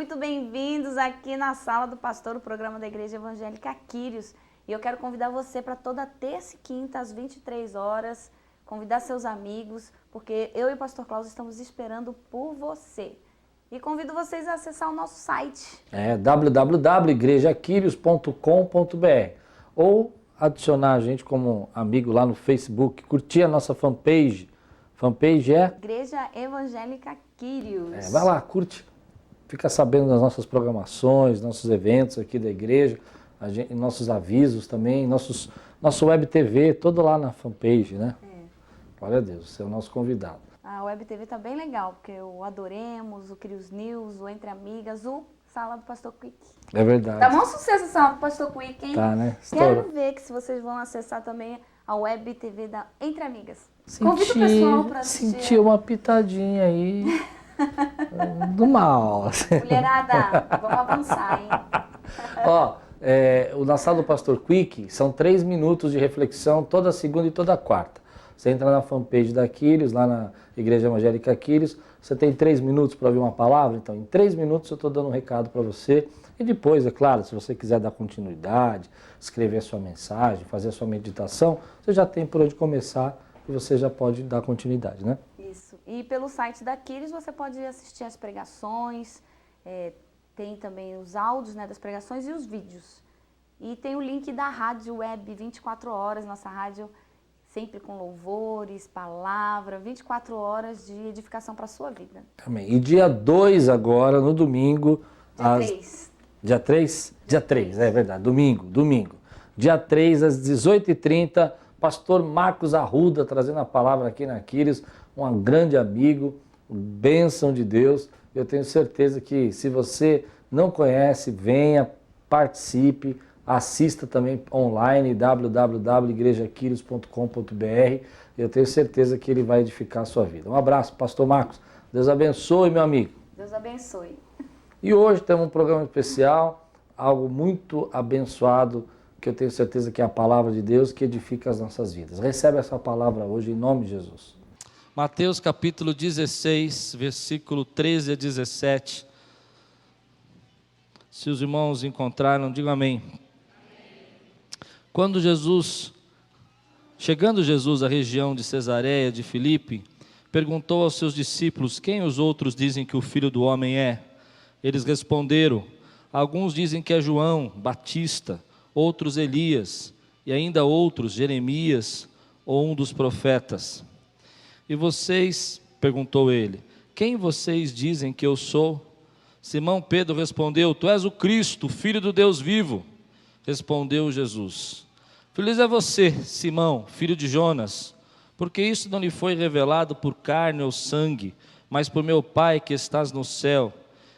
muito bem-vindos aqui na Sala do Pastor, o programa da Igreja Evangélica Quírios. E eu quero convidar você para toda terça e quinta, às 23 horas, convidar seus amigos, porque eu e o Pastor Klaus estamos esperando por você. E convido vocês a acessar o nosso site. www.igrejaquirios.com.br ou adicionar a gente como amigo lá no Facebook, curtir a nossa fanpage. Fanpage é? Igreja Evangélica Quírios. Vai lá, curte. Fica sabendo das nossas programações, nossos eventos aqui da igreja, nossos avisos também, nosso web TV, todo lá na fanpage, né? Glória a Deus, você é o nosso convidado. A web TV tá bem legal, porque o Adoremos, o Quírios News, o Entre Amigas, o Sala do Pastor Quick. É verdade. Tá bom sucesso a Sala do Pastor Quick, hein? Tá, né? Quero ver que se vocês vão acessar também a web TV da Entre Amigas. Convido o pessoal para assistir. Senti uma pitadinha aí do mal. Mulherada, vamos avançar, hein? Ó, na Sala do Pastor Quick são 3 minutos de reflexão toda segunda e toda quarta. Você entra na fanpage da Quírios, lá na Igreja Evangélica Quírios, você tem 3 minutos para ouvir uma palavra, então em 3 minutos eu estou dando um recado para você. E depois, é claro, se você quiser dar continuidade, escrever a sua mensagem, fazer a sua meditação, você já tem por onde começar e você já pode dar continuidade, né? Isso. E pelo site da Quírios você pode assistir as pregações, tem também os áudios, né, das pregações e os vídeos. E tem o link da rádio web 24 horas, nossa rádio sempre com louvores, palavra, 24 horas de edificação para a sua vida. Amém. E dia 2 agora, no domingo... Dia 3. Dia 3? Dia 3, é verdade, domingo. Dia 3, às 18h30, pastor Marcos Arruda trazendo a palavra aqui na Quírios, um grande amigo, bênção de Deus. Eu tenho certeza que se você não conhece, venha, participe, assista também online, www.igrejaquirios.com.br. Eu tenho certeza que ele vai edificar a sua vida. Um abraço, pastor Marcos. Deus abençoe, meu amigo. Deus abençoe. E hoje temos um programa especial, algo muito abençoado, que eu tenho certeza que é a palavra de Deus que edifica as nossas vidas. Recebe essa palavra hoje em nome de Jesus. Mateus capítulo 16, versículo 13 a 17. Se os irmãos encontraram, digam amém. Chegando Jesus à região de Cesareia de Filipe, perguntou aos seus discípulos: quem os outros dizem que o Filho do Homem é? Eles responderam: alguns dizem que é João Batista, outros Elias, e ainda outros Jeremias ou um dos profetas. E vocês, perguntou ele, quem vocês dizem que eu sou? Simão Pedro respondeu: tu és o Cristo, filho do Deus vivo. Respondeu Jesus: feliz é você, Simão, filho de Jonas, porque isso não lhe foi revelado por carne ou sangue, mas por meu Pai que estás no céu.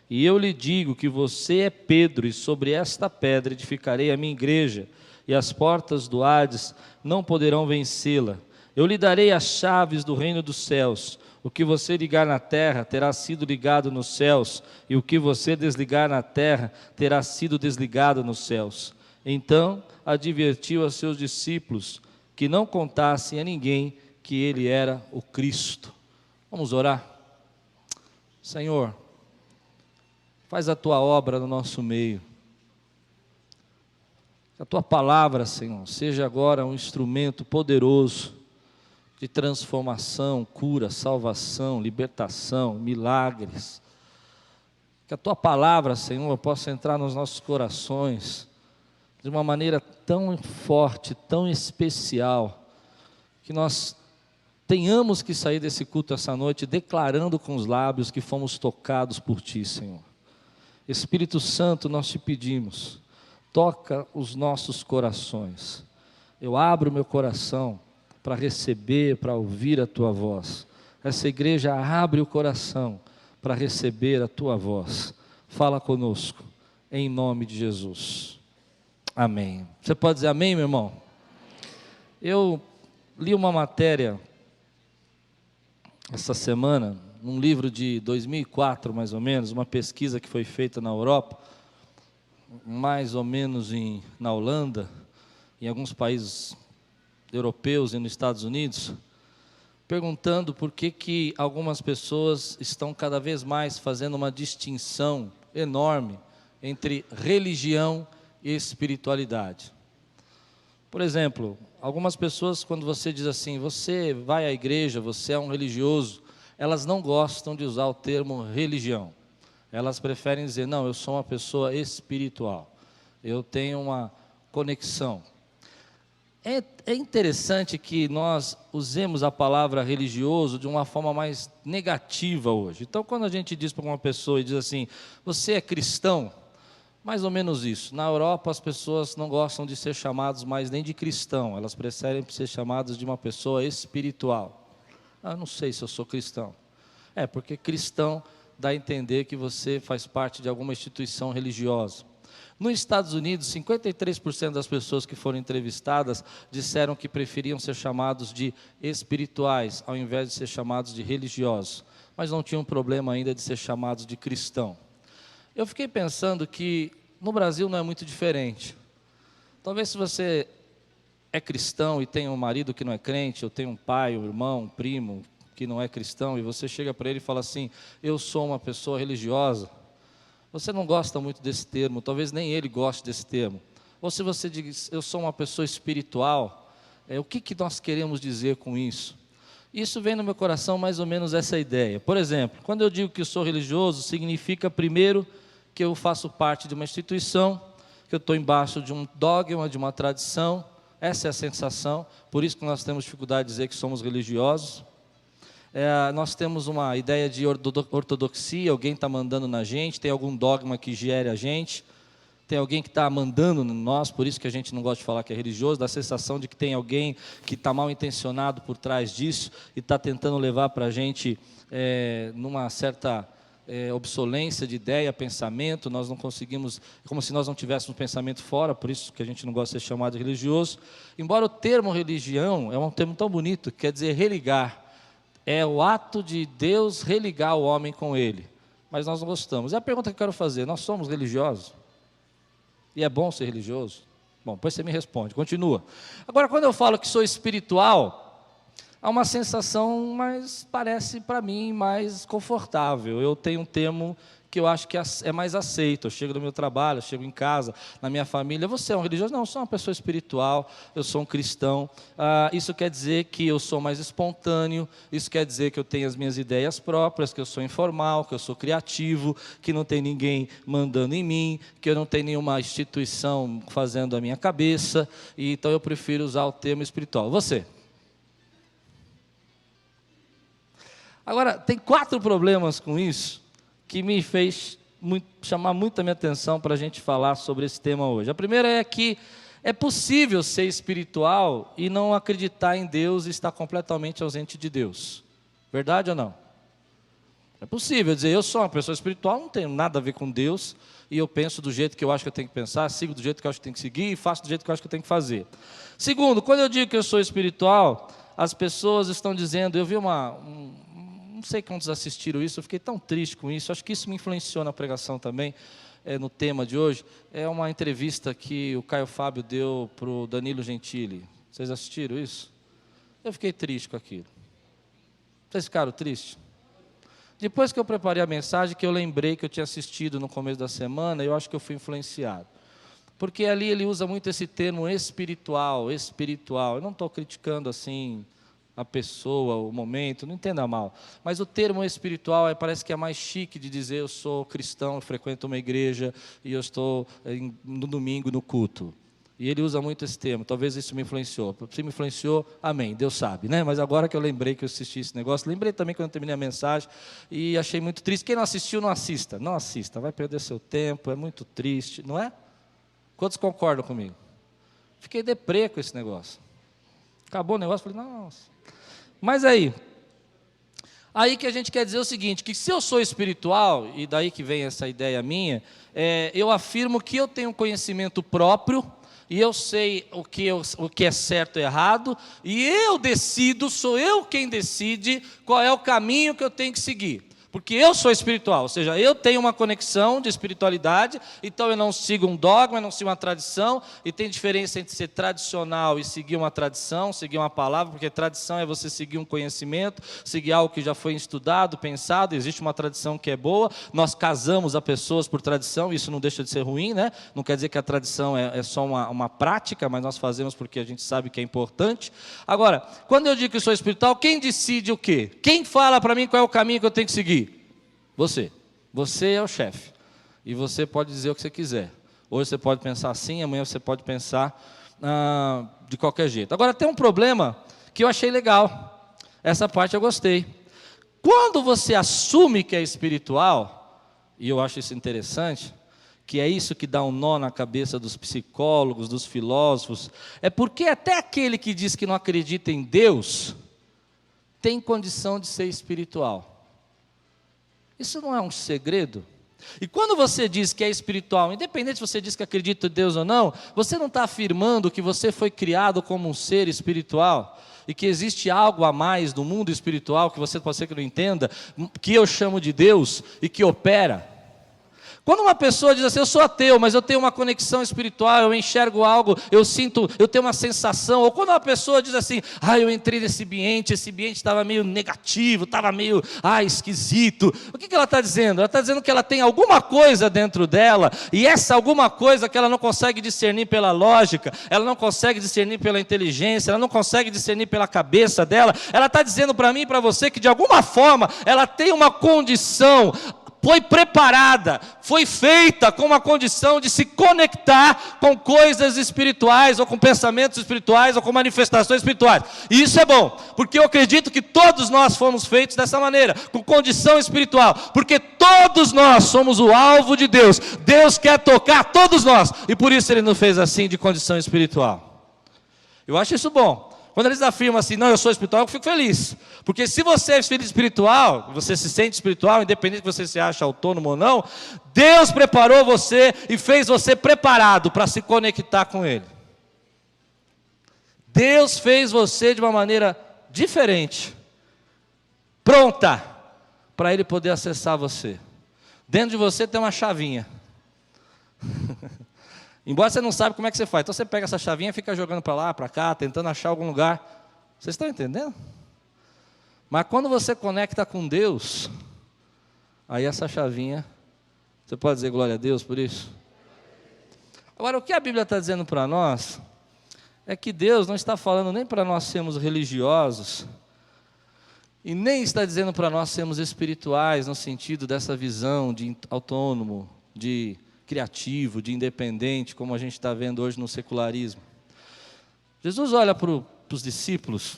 E eu lhe digo que você é Pedro, e sobre esta pedra edificarei a minha igreja, e as portas do Hades não poderão vencê-la. Eu lhe darei as chaves do reino dos céus. O que você ligar na terra terá sido ligado nos céus, e o que você desligar na terra terá sido desligado nos céus. Então advertiu a seus discípulos que não contassem a ninguém que ele era o Cristo. Vamos orar? Senhor, faz a tua obra no nosso meio. Que a tua palavra, Senhor, seja agora um instrumento poderoso de transformação, cura, salvação, libertação, milagres. Que a tua palavra, Senhor, possa entrar nos nossos corações de uma maneira tão forte, tão especial, que nós tenhamos que sair desse culto essa noite declarando com os lábios que fomos tocados por ti, Senhor. Espírito Santo, nós te pedimos, toca os nossos corações. Eu abro meu coração para receber, para ouvir a tua voz. Essa igreja abre o coração para receber a tua voz. Fala conosco, em nome de Jesus. Amém. Você pode dizer amém, meu irmão? Eu li uma matéria essa semana, num livro de 2004, mais ou menos, uma pesquisa que foi feita na Europa, mais ou menos na Holanda, em alguns países europeus e nos Estados Unidos, perguntando por que algumas pessoas estão cada vez mais fazendo uma distinção enorme entre religião e espiritualidade. Por exemplo, algumas pessoas, quando você diz assim, você vai à igreja, você é um religioso, elas não gostam de usar o termo religião. Elas preferem dizer, não, eu sou uma pessoa espiritual, eu tenho uma conexão. É interessante que nós usemos a palavra religioso de uma forma mais negativa hoje. Então, quando a gente diz para uma pessoa e diz assim, você é cristão? Mais ou menos isso. Na Europa, as pessoas não gostam de ser chamadas mais nem de cristão, elas preferem ser chamadas de uma pessoa espiritual. Eu não sei se eu sou cristão. Porque cristão dá a entender que você faz parte de alguma instituição religiosa. Nos Estados Unidos, 53% das pessoas que foram entrevistadas disseram que preferiam ser chamados de espirituais, ao invés de ser chamados de religiosos. Mas não tinham problema ainda de ser chamados de cristão. Eu fiquei pensando que no Brasil não é muito diferente. Talvez se você é cristão e tem um marido que não é crente, ou tem um pai, um irmão, um primo que não é cristão, e você chega para ele e fala assim, eu sou uma pessoa religiosa, você não gosta muito desse termo, talvez nem ele goste desse termo. Ou se você diz, eu sou uma pessoa espiritual, o que nós queremos dizer com isso? Isso vem no meu coração mais ou menos essa ideia. Por exemplo, quando eu digo que eu sou religioso, significa primeiro que eu faço parte de uma instituição, que eu estou embaixo de um dogma, de uma tradição, essa é a sensação, por isso que nós temos dificuldade de dizer que somos religiosos. Nós temos uma ideia de ortodoxia, alguém está mandando na gente, tem algum dogma que gere a gente, tem alguém que está mandando em nós, por isso que a gente não gosta de falar que é religioso, dá a sensação de que tem alguém que está mal intencionado por trás disso e está tentando levar para a gente numa certa obsolência de ideia, pensamento, nós não conseguimos, como se nós não tivéssemos pensamento fora, por isso que a gente não gosta de ser chamado de religioso. Embora o termo religião é um termo tão bonito, que quer dizer religar, é o ato de Deus religar o homem com Ele, mas nós não gostamos. É a pergunta que eu quero fazer, nós somos religiosos? E é bom ser religioso? Bom, depois você me responde, continua. Agora, quando eu falo que sou espiritual, há uma sensação, mas parece para mim mais confortável. Eu tenho um termo que eu acho que é mais aceito. Eu chego no meu trabalho, eu chego em casa, na minha família, você é um religioso? Não, eu sou uma pessoa espiritual, eu sou um cristão. Isso quer dizer que eu sou mais espontâneo, isso quer dizer que eu tenho as minhas ideias próprias, que eu sou informal, que eu sou criativo, que não tem ninguém mandando em mim, que eu não tenho nenhuma instituição fazendo a minha cabeça, e então eu prefiro usar o termo espiritual. Você? Agora, tem 4 problemas com isso que me fez chamar muito a minha atenção para a gente falar sobre esse tema hoje. A primeira é que é possível ser espiritual e não acreditar em Deus e estar completamente ausente de Deus. Verdade ou não? É possível dizer, eu sou uma pessoa espiritual, não tenho nada a ver com Deus, e eu penso do jeito que eu acho que eu tenho que pensar, sigo do jeito que eu acho que eu tenho que seguir, e faço do jeito que eu acho que eu tenho que fazer. Segundo, quando eu digo que eu sou espiritual, as pessoas estão dizendo, eu vi não sei quantos assistiram isso, eu fiquei tão triste com isso, acho que isso me influenciou na pregação também, no tema de hoje. É uma entrevista que o Caio Fábio deu para o Danilo Gentili. Vocês assistiram isso? Eu fiquei triste com aquilo. Vocês ficaram tristes? Depois que eu preparei a mensagem, que eu lembrei que eu tinha assistido no começo da semana, eu acho que eu fui influenciado. Porque ali ele usa muito esse termo espiritual. Eu não estou criticando assim a pessoa, o momento, não entenda mal. Mas o termo espiritual parece que é mais chique de dizer eu sou cristão, eu frequento uma igreja e eu estou no domingo no culto. E ele usa muito esse termo, talvez isso me influenciou. Se me influenciou, amém, Deus sabe, né? Mas agora que eu lembrei que eu assisti esse negócio, lembrei também quando eu terminei a mensagem e achei muito triste. Quem não assistiu, não assista. Não assista, vai perder seu tempo, é muito triste, não é? Quantos concordam comigo? Fiquei deprê com esse negócio. Acabou o negócio, falei, nossa. Mas aí que a gente quer dizer o seguinte, que se eu sou espiritual, e daí que vem essa ideia minha, eu afirmo que eu tenho conhecimento próprio, e eu sei o que é certo e errado, e eu decido, sou eu quem decide qual é o caminho que eu tenho que seguir. Porque eu sou espiritual, ou seja, eu tenho uma conexão de espiritualidade, então eu não sigo um dogma, eu não sigo uma tradição, e tem diferença entre ser tradicional e seguir uma tradição, seguir uma palavra, porque tradição é você seguir um conhecimento, seguir algo que já foi estudado, pensado, existe uma tradição que é boa, nós casamos a pessoas por tradição, isso não deixa de ser ruim, né? Não quer dizer que a tradição é só uma prática, mas nós fazemos porque a gente sabe que é importante. Agora, quando eu digo que eu sou espiritual, quem decide o quê? Quem fala para mim qual é o caminho que eu tenho que seguir? Você. Você é o chefe. E você pode dizer o que você quiser. Hoje você pode pensar assim, amanhã você pode pensar de qualquer jeito. Agora tem um problema que eu achei legal. Essa parte eu gostei. Quando você assume que é espiritual, e eu acho isso interessante, que é isso que dá um nó na cabeça dos psicólogos, dos filósofos, é porque até aquele que diz que não acredita em Deus, tem condição de ser espiritual. Isso não é um segredo? E quando você diz que é espiritual, independente se você diz que acredita em Deus ou não, você não está afirmando que você foi criado como um ser espiritual e que existe algo a mais no mundo espiritual que você pode ser que não entenda, que eu chamo de Deus e que opera. Quando uma pessoa diz assim, eu sou ateu, mas eu tenho uma conexão espiritual, eu enxergo algo, eu sinto, eu tenho uma sensação, ou quando uma pessoa diz assim, eu entrei nesse ambiente, esse ambiente estava meio negativo, estava meio, esquisito. O que ela está dizendo? Ela está dizendo que ela tem alguma coisa dentro dela, e essa alguma coisa que ela não consegue discernir pela lógica, ela não consegue discernir pela inteligência, ela não consegue discernir pela cabeça dela, ela está dizendo para mim e para você que de alguma forma, ela tem uma condição, foi preparada, foi feita com uma condição de se conectar com coisas espirituais, ou com pensamentos espirituais, ou com manifestações espirituais. E isso é bom, porque eu acredito que todos nós fomos feitos dessa maneira, com condição espiritual, porque todos nós somos o alvo de Deus. Deus quer tocar todos nós, e por isso Ele nos fez assim, de condição espiritual. Eu acho isso bom. Quando eles afirmam assim, não, eu sou espiritual, eu fico feliz. Porque se você é filho espiritual, você se sente espiritual, independente que você se ache autônomo ou não, Deus preparou você e fez você preparado para se conectar com Ele. Deus fez você de uma maneira diferente, pronta, para Ele poder acessar você. Dentro de você tem uma chavinha. Embora você não saiba como é que você faz. Então você pega essa chavinha e fica jogando para lá, para cá, tentando achar algum lugar. Vocês estão entendendo? Mas quando você conecta com Deus, aí essa chavinha, você pode dizer glória a Deus por isso? Agora, o que a Bíblia está dizendo para nós, é que Deus não está falando nem para nós sermos religiosos, e nem está dizendo para nós sermos espirituais, no sentido dessa visão de autônomo, de criativo, de independente, como a gente está vendo hoje no secularismo. Jesus olha para os discípulos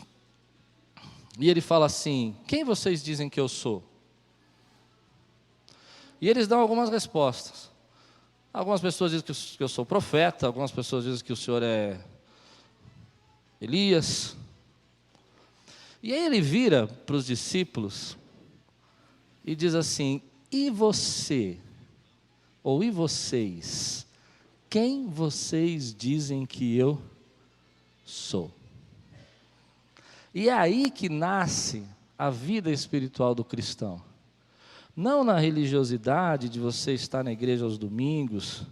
e Ele fala assim, quem vocês dizem que eu sou? E eles dão algumas respostas. Algumas pessoas dizem que eu sou profeta, algumas pessoas dizem que o Senhor é Elias. E aí Ele vira para os discípulos e diz assim, e você? Ou e vocês? Quem vocês dizem que eu sou? E é aí que nasce a vida espiritual do cristão. Não na religiosidade de você estar na igreja aos domingos,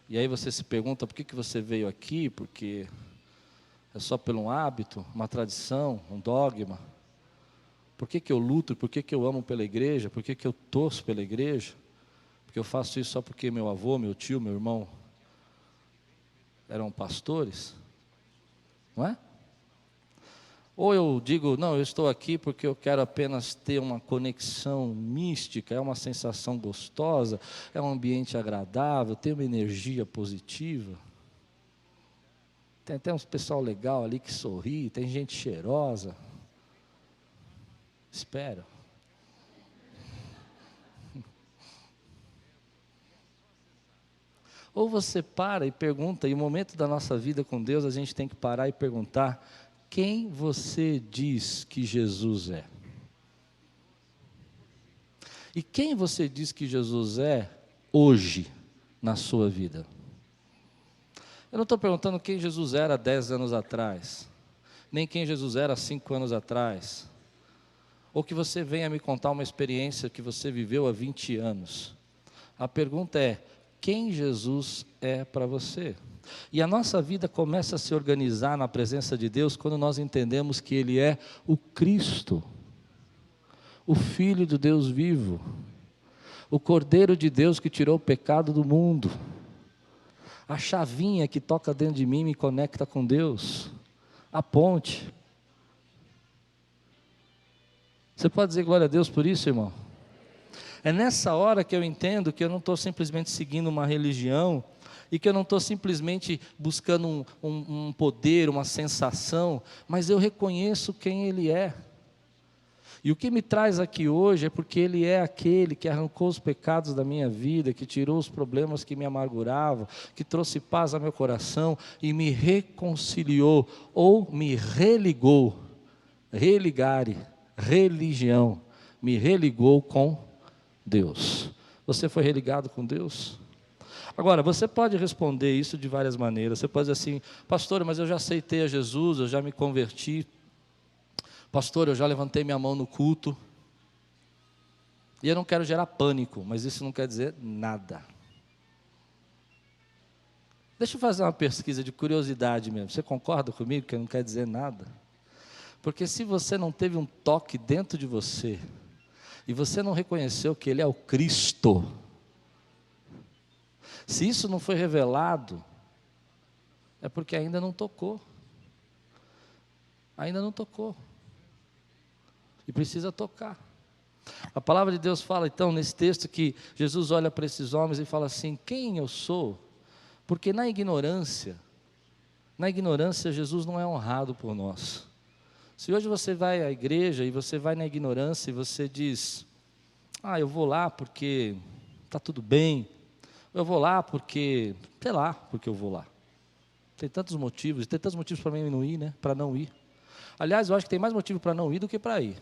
e aí você se pergunta por que você veio aqui, porque é só por um hábito, uma tradição, um dogma. Por que eu luto, por que eu amo pela igreja, por que eu torço pela igreja? Porque eu faço isso só porque meu avô, meu tio, meu irmão eram pastores, não é? Ou eu digo, não, eu estou aqui porque eu quero apenas ter uma conexão mística, é uma sensação gostosa, é um ambiente agradável, tem uma energia positiva. Tem até um pessoal legal ali que sorri, tem gente cheirosa. Espero. Ou você para e pergunta, e no momento da nossa vida com Deus, a gente tem que parar e perguntar, quem você diz que Jesus é? E quem você diz que Jesus é hoje na sua vida? Eu não estou perguntando quem Jesus era 10 anos atrás, nem quem Jesus era 5 anos atrás, ou que você venha me contar uma experiência que você viveu há 20 anos. A pergunta é: quem Jesus é para você? E a nossa vida começa a se organizar na presença de Deus quando nós entendemos que Ele é o Cristo, o Filho do Deus vivo, o Cordeiro de Deus que tirou o pecado do mundo, a chavinha que toca dentro de mim e me conecta com Deus, a ponte. Você pode dizer glória a Deus por isso, irmão? É nessa hora que eu entendo que eu não estou simplesmente seguindo uma religião, e que eu não estou simplesmente buscando um poder, uma sensação, mas eu reconheço quem Ele é. E o que me traz aqui hoje é porque Ele é aquele que arrancou os pecados da minha vida, que tirou os problemas que me amarguravam, que trouxe paz ao meu coração e me reconciliou, ou me religou, religare, religião, me religou com Deus. Você foi religado com Deus? Agora, você pode responder isso de várias maneiras. Você pode dizer assim: pastor, mas eu já aceitei a Jesus, eu já me converti. Pastor, eu já levantei minha mão no culto. E eu não quero gerar pânico, mas isso não quer dizer nada. Deixa eu fazer uma pesquisa de curiosidade mesmo. Você concorda comigo que não quer dizer nada? Porque se você não teve um toque dentro de você, e você não reconheceu que Ele é o Cristo, se isso não foi revelado, é porque ainda não tocou. Ainda não tocou. E precisa tocar. A palavra de Deus fala então nesse texto que Jesus olha para esses homens e fala assim: quem eu sou? Porque na ignorância Jesus não é honrado por nós. Se hoje você vai à igreja e você vai na ignorância e você diz: ah, eu vou lá porque está tudo bem, eu vou lá porque, sei lá, porque eu vou lá. Tem tantos motivos para mim não ir, né? Para não ir. Aliás, eu acho que tem mais motivo para não ir do que para ir.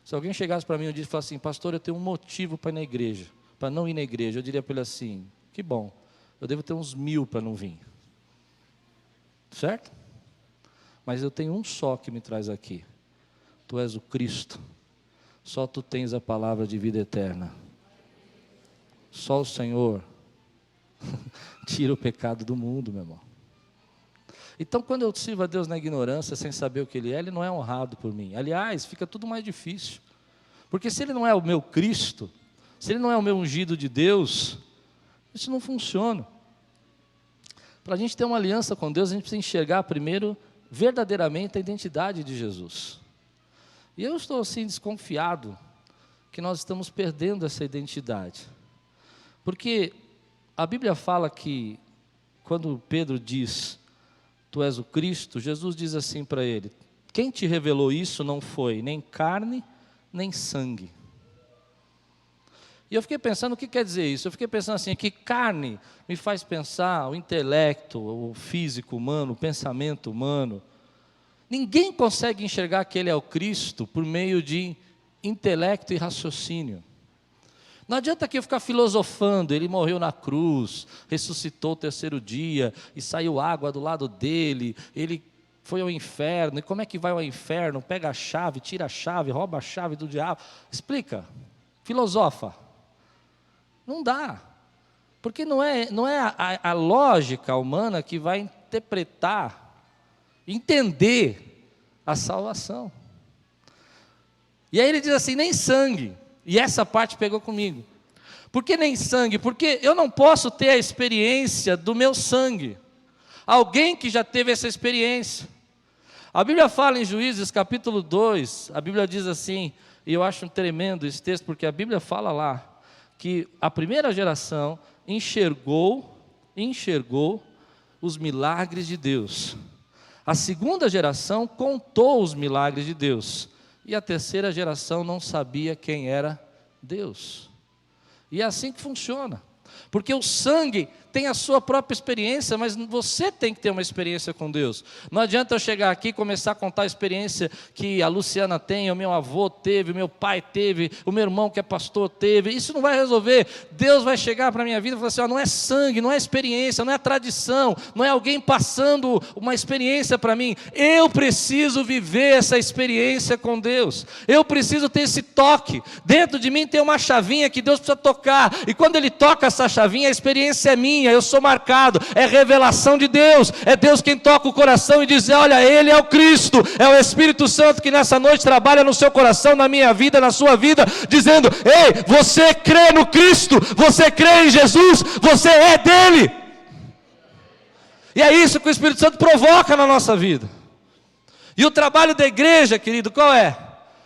Se alguém chegasse para mim um dia e falasse assim: pastor, eu tenho um motivo para ir na igreja, para não ir na igreja, eu diria para ele assim: que bom, eu devo ter uns 1000 para não vir. Certo? Mas eu tenho um só que me traz aqui. Tu és o Cristo. Só tu tens a palavra de vida eterna. Só o Senhor tira o pecado do mundo, meu irmão. Então, quando eu sirvo a Deus na ignorância, sem saber o que Ele é, Ele não é honrado por mim. Aliás, fica tudo mais difícil. Porque se Ele não é o meu Cristo, se Ele não é o meu ungido de Deus, isso não funciona. Para a gente ter uma aliança com Deus, a gente precisa enxergar primeiro, verdadeiramente, a identidade de Jesus. E eu estou assim desconfiado que nós estamos perdendo essa identidade. Porque a Bíblia fala que, quando Pedro diz: tu és o Cristo, Jesus diz assim para ele: quem te revelou isso não foi nem carne, nem sangue. E eu fiquei pensando, o que quer dizer isso? Eu fiquei pensando assim, que carne me faz pensar o intelecto, o físico humano, o pensamento humano. Ninguém consegue enxergar que Ele é o Cristo por meio de intelecto e raciocínio. Não adianta aqui eu ficar filosofando: Ele morreu na cruz, ressuscitou o terceiro dia, e saiu água do lado dele, Ele foi ao inferno, e como é que vai ao inferno? Pega a chave, tira a chave, rouba a chave do diabo. Explica, filosofa. Não dá, porque não é a lógica humana que vai interpretar, entender a salvação. E aí ele diz assim: nem sangue. E essa parte pegou comigo. Por que nem sangue? Porque eu não posso ter a experiência do meu sangue. Alguém que já teve essa experiência. A Bíblia fala em Juízes capítulo 2, a Bíblia diz assim, e eu acho tremendo esse texto, porque a Bíblia fala lá, que a primeira geração enxergou os milagres de Deus. A segunda geração contou os milagres de Deus. E a terceira geração não sabia quem era Deus. E é assim que funciona. Porque o sangue tem a sua própria experiência, mas você tem que ter uma experiência com Deus. Não adianta eu chegar aqui e começar a contar a experiência que a Luciana tem, o meu avô teve, o meu pai teve, o meu irmão que é pastor teve. Isso não vai resolver. Deus vai chegar para a minha vida e falar assim, não é sangue, não é experiência, não é tradição, não é alguém passando uma experiência para mim. Eu preciso viver essa experiência com Deus. Eu preciso ter esse toque. Dentro de mim tem uma chavinha que Deus precisa tocar. E quando Ele toca essa chavinha, a experiência é minha, eu sou marcado. É revelação de Deus. É Deus quem toca o coração e diz, olha, Ele é o Cristo. É o Espírito Santo que nessa noite trabalha no seu coração, na minha vida, na sua vida, dizendo, ei, você crê no Cristo, você crê em Jesus, você é dele. E é isso que o Espírito Santo provoca na nossa vida. E o trabalho da igreja, querido, qual é?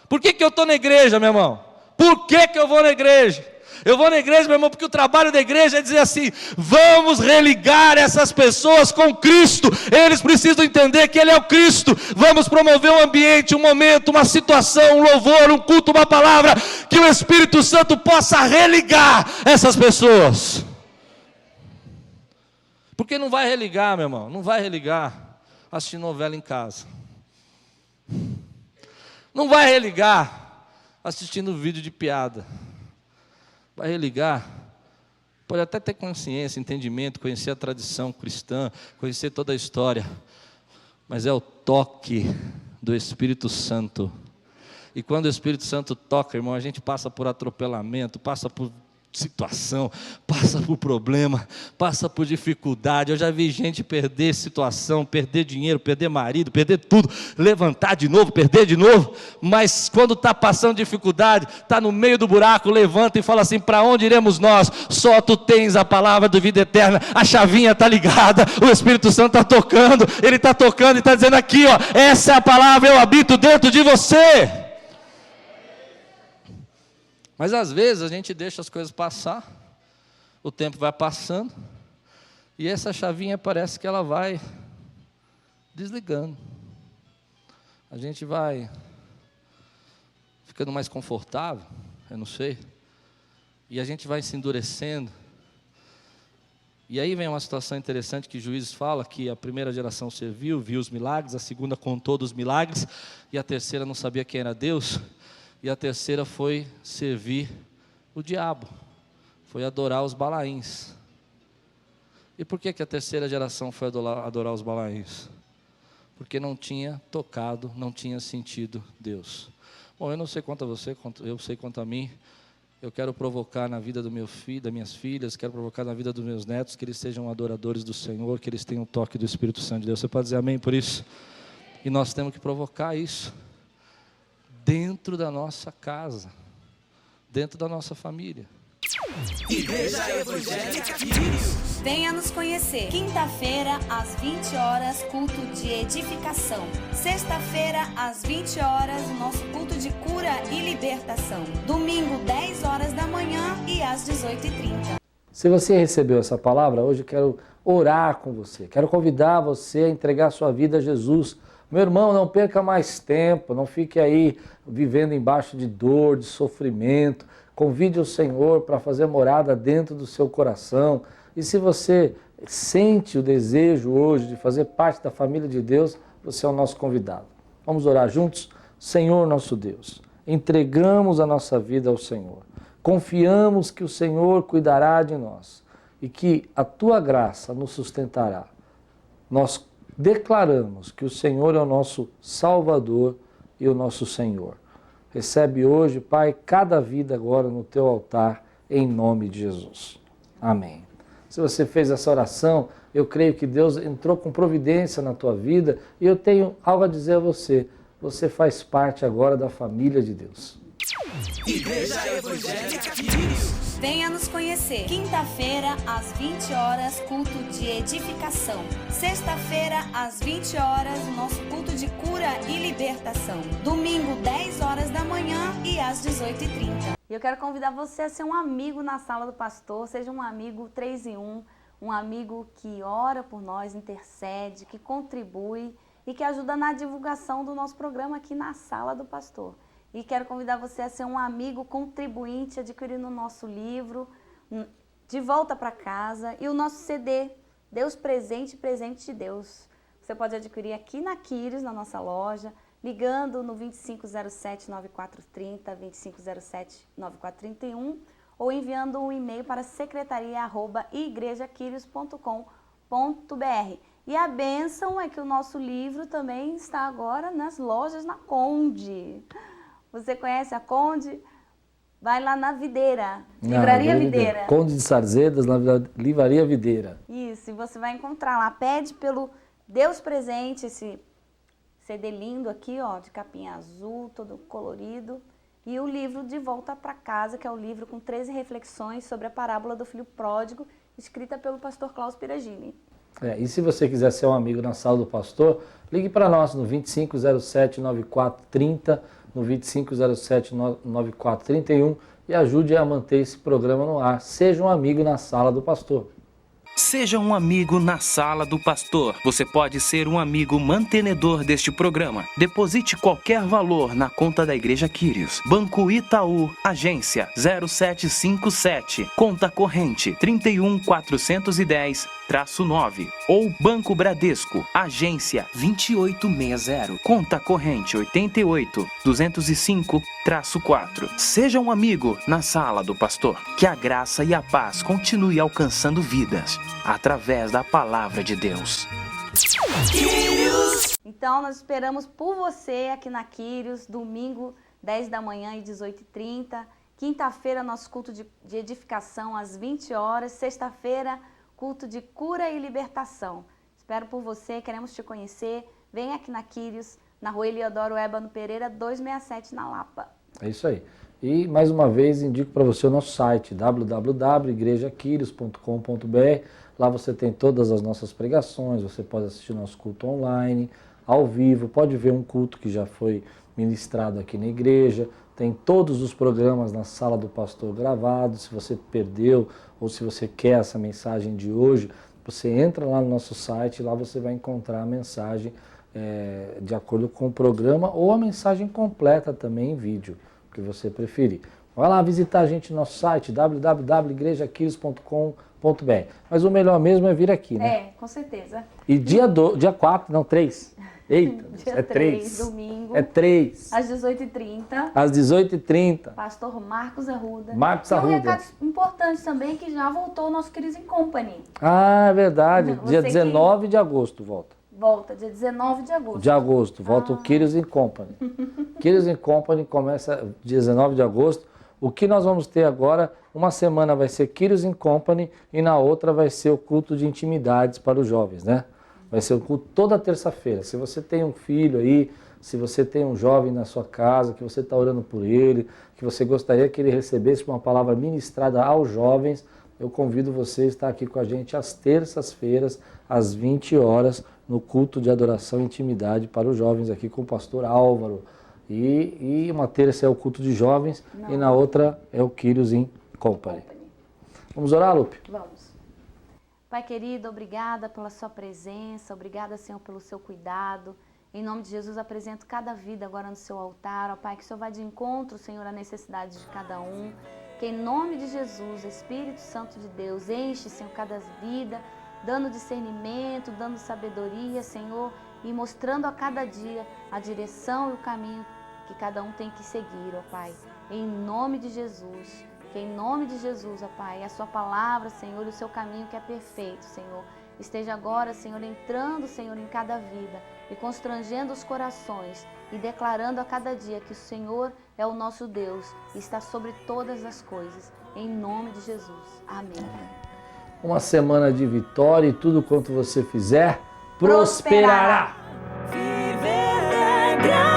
Por que eu estou na igreja, meu irmão? Por que eu vou na igreja? Eu vou na igreja, meu irmão, porque o trabalho da igreja é dizer assim, vamos religar essas pessoas com Cristo. Eles precisam entender que Ele é o Cristo. Vamos promover um ambiente, um momento, uma situação, um louvor, um culto, uma palavra, que o Espírito Santo possa religar essas pessoas. Porque não vai religar, meu irmão, não vai religar assistindo novela em casa. Não vai religar assistindo vídeo de piada. Vai religar, pode até ter consciência, entendimento, conhecer a tradição cristã, conhecer toda a história, mas é o toque do Espírito Santo. E quando o Espírito Santo toca, irmão, a gente passa por atropelamento, passa por situação, passa por problema, passa por dificuldade. Eu já vi gente perder situação, perder dinheiro, perder marido, perder tudo, levantar de novo, perder de novo, mas quando está passando dificuldade, está no meio do buraco, levanta e fala assim, para onde iremos nós? Só tu tens a palavra da vida eterna, a chavinha está ligada, o Espírito Santo está tocando, ele está tocando e está dizendo aqui, ó, essa é a palavra, eu habito dentro de você. Mas às vezes a gente deixa as coisas passar, o tempo vai passando, e essa chavinha parece que ela vai desligando. A gente vai ficando mais confortável, eu não sei, e a gente vai se endurecendo. E aí vem uma situação interessante que Juízes fala, que a primeira geração serviu, viu os milagres, a segunda contou dos milagres, e a terceira não sabia quem era Deus. E a terceira foi servir o diabo, foi adorar os Balaíns. E por que a terceira geração foi adorar os Balaíns? Porque não tinha tocado, não tinha sentido Deus. Bom, eu não sei quanto a você, eu sei quanto a mim. Eu quero provocar na vida do meu filho, das minhas filhas, quero provocar na vida dos meus netos, que eles sejam adoradores do Senhor, que eles tenham o toque do Espírito Santo de Deus. Você pode dizer amém por isso? E nós temos que provocar isso dentro da nossa casa, dentro da nossa família. Igreja Evangélica Quírios. Venha nos conhecer. Quinta-feira, às 20 horas, culto de edificação. Sexta-feira, às 20 horas, o nosso culto de cura e libertação. Domingo, 10 horas da manhã e às 18h30. Se você recebeu essa palavra, hoje eu quero orar com você. Quero convidar você a entregar sua vida a Jesus. Meu irmão, não perca mais tempo, não fique aí vivendo embaixo de dor, de sofrimento. Convide o Senhor para fazer morada dentro do seu coração. E se você sente o desejo hoje de fazer parte da família de Deus, você é o nosso convidado. Vamos orar juntos? Senhor nosso Deus, entregamos a nossa vida ao Senhor. Confiamos que o Senhor cuidará de nós e que a Tua graça nos sustentará. Nós declaramos que o Senhor é o nosso Salvador e o nosso Senhor. Recebe hoje, Pai, cada vida agora no Teu altar, em nome de Jesus. Amém. Se você fez essa oração, eu creio que Deus entrou com providência na tua vida e eu tenho algo a dizer a você. Você faz parte agora da família de Deus. Igreja Evangélica Quírios. Venha nos conhecer. Quinta-feira, às 20 horas, culto de edificação. Sexta-feira, às 20 horas, o nosso culto de cura e libertação. Domingo, 10 horas da manhã e às 18h30. E eu quero convidar você a ser um amigo na sala do pastor, seja um amigo 3 em 1, um amigo que ora por nós, intercede, que contribui e que ajuda na divulgação do nosso programa aqui na sala do pastor. E quero convidar você a ser um amigo contribuinte, adquirindo o nosso livro, De Volta para Casa e o nosso CD, Deus Presente, Presente de Deus. Você pode adquirir aqui na Quírios, na nossa loja, ligando no 2507-9430, 2507-9431 ou enviando um e-mail para secretaria@igrejaquirios.com.br. E a bênção é que o nosso livro também está agora nas lojas na Conde. Você conhece a Conde? Vai lá na Videira, Livraria Videira. Conde de Sarzedas, na Livraria Videira. Isso, e você vai encontrar lá. Pede pelo Deus Presente, esse CD lindo aqui, ó, de capinha azul, todo colorido. E o livro De Volta para Casa, que é o livro com 13 reflexões sobre a parábola do filho pródigo, escrita pelo pastor Klaus Piragini. E se você quiser ser um amigo na sala do pastor, ligue para nós no 2507-9430, no 2507-9431 e ajude a manter esse programa no ar. Seja um amigo na sala do pastor. Seja um amigo na sala do pastor. Você pode ser um amigo mantenedor deste programa. Deposite qualquer valor na conta da Igreja Quírios. Banco Itaú, agência 0757, conta corrente 31410-9. Ou Banco Bradesco, agência 2860, conta corrente 88205-4. Seja um amigo na sala do pastor. Que a graça e a paz continue alcançando vidas através da palavra de Deus. Então nós esperamos por você aqui na Quírios, domingo 10 da manhã e 18h30, quinta-feira nosso culto de edificação às 20 horas, sexta-feira culto de cura e libertação. Espero por você, queremos te conhecer. Vem aqui na Quírios, na rua Eliodoro Ébano Pereira, 267 na Lapa. É isso aí. E mais uma vez indico para você o nosso site www.igrejaquirios.com.br. Lá você tem todas as nossas pregações, você pode assistir nosso culto online, ao vivo, pode ver um culto que já foi ministrado aqui na igreja, tem todos os programas na sala do pastor gravados. Se você perdeu ou se você quer essa mensagem de hoje, você entra lá no nosso site, lá você vai encontrar a mensagem de acordo com o programa ou a mensagem completa também em vídeo, o que você preferir. Vai lá visitar a gente no nosso site, www.igrejaquirios.com.br. Mas o melhor mesmo é vir aqui, né? Com certeza. E dia 4, não, 3. Eita, dia é 3. Domingo. É 3. Às 18h30. Às 18h30. Pastor Marcos Arruda. Marcos E um Arruda. recado importante também, que já voltou o nosso Quírios in Company. Ah, é verdade. Você Dia que- 19 de agosto volta. Volta, dia 19 de agosto. De agosto, volta o Quírios in Company. Quírios in Company começa dia 19 de agosto. O que nós vamos ter agora, uma semana vai ser Quírios in Company e na outra vai ser o culto de intimidades para os jovens, né? Vai ser o culto toda terça-feira. Se você tem um filho aí, se você tem um jovem na sua casa, que você está orando por ele, que você gostaria que ele recebesse uma palavra ministrada aos jovens, eu convido você a estar aqui com a gente às terças-feiras, às 20 horas, no culto de adoração e intimidade para os jovens aqui com o pastor Álvaro. E uma terça é o culto de jovens e na outra é o Quírios in Company. Vamos orar, Lupe? Vamos. Pai querido, obrigada pela sua presença, obrigada, Senhor, pelo seu cuidado. Em nome de Jesus, apresento cada vida agora no seu altar, ó Pai, que o Senhor vai de encontro, Senhor, à necessidade de cada um. Que em nome de Jesus, Espírito Santo de Deus, enche, Senhor, cada vida, dando discernimento, dando sabedoria, Senhor, e mostrando a cada dia a direção e o caminho que cada um tem que seguir, ó Pai. Em nome de Jesus, que em nome de Jesus, ó Pai, a sua palavra, Senhor, e o seu caminho que é perfeito, Senhor, esteja agora, Senhor, entrando, Senhor, em cada vida e constrangendo os corações e declarando a cada dia que o Senhor é o nosso Deus e está sobre todas as coisas. Em nome de Jesus. Amém. Uma semana de vitória e tudo quanto você fizer prosperará. Viver da graça.